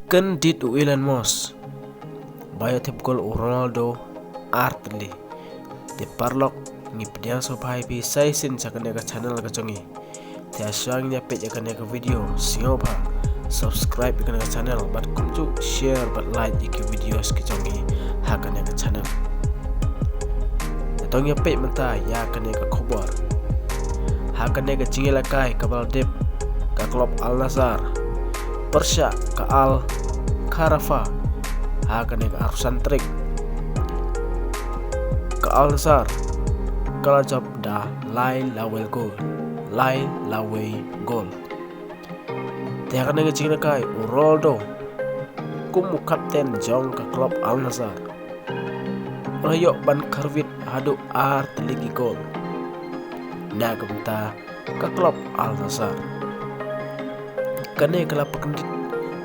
Kan dit u Elon Musk bayo tip gol u Ronaldo artli de parlok ni pediang so pai pi sai sin sakane ka channel ka chongi te aswang nya page ka ka video singo ba subscribe ka channel but kumju share but like iki videos ki chongi ha ka channel tong ya page menta ya ka khobor ha ka chingela kai kabal dep ka klub Al Nassr Persha ka Al Kharafa ha ka Arshan Trik ka Al Nassr kala job da lai lawel gol te ha ka chingela kai Ronaldo kumu kapten jong ka klub Al Nassr rayo ban karvit hadu art ligi gol nagamta ka klub Al Nassr kane kala pakandit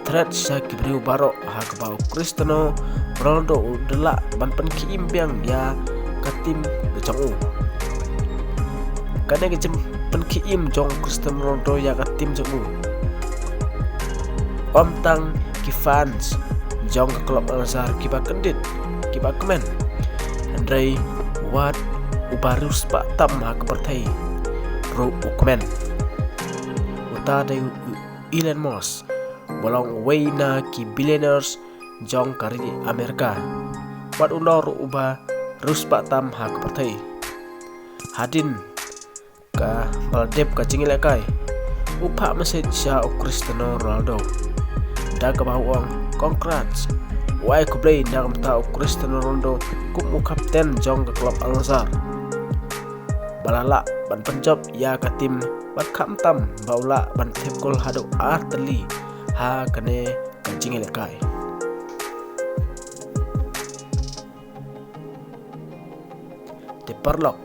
threat sa kibriu baro ha ka bau Cristiano Ronaldo udela ban pan ki imbiang ya ka tim gecong kane gecem pan ki im jong Cristiano Ronaldo ya ka tim jong om tang ki fans jong ka klub Al Nassr ki ba kendit ki ba kemen Andre wat ubarus pak tam ha ka pertai ro ukmen uta de Elon Musk bolong wayna ki billionaires jong kari Amerika wat ulor uba rus pak tam ha ka pertai hadin ka baldep ka cingile kai upa message sha Cristiano Ronaldo da ka bawang congrats wai ku play nang ta Cristiano Ronaldo kumu kapten jong ka klub Al Nassr balala ban penjob ya ka tim bat kham tam baula ban thep gol hadu artli ha kane kancing lekai te parlok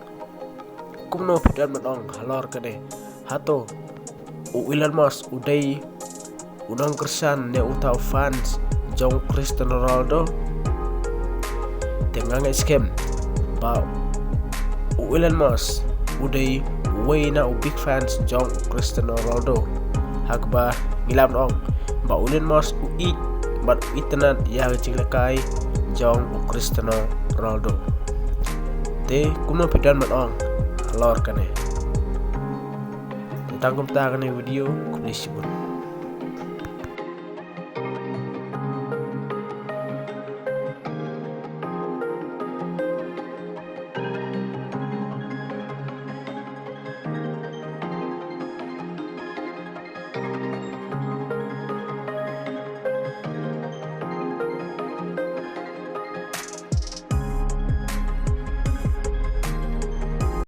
kumno pidan madong halor kane hato u Elon Musk udai unang kersan ne utau fans jong Cristiano Ronaldo tengang scam ba u Elon Musk udai wayna u big fans jong Cristiano Ronaldo hakba ngilam ong ba Elon Musk u i bat itanan ya cinglekai jong Cristiano Ronaldo te kuno pedan ong alor kane tangkum ta kane video kulisibun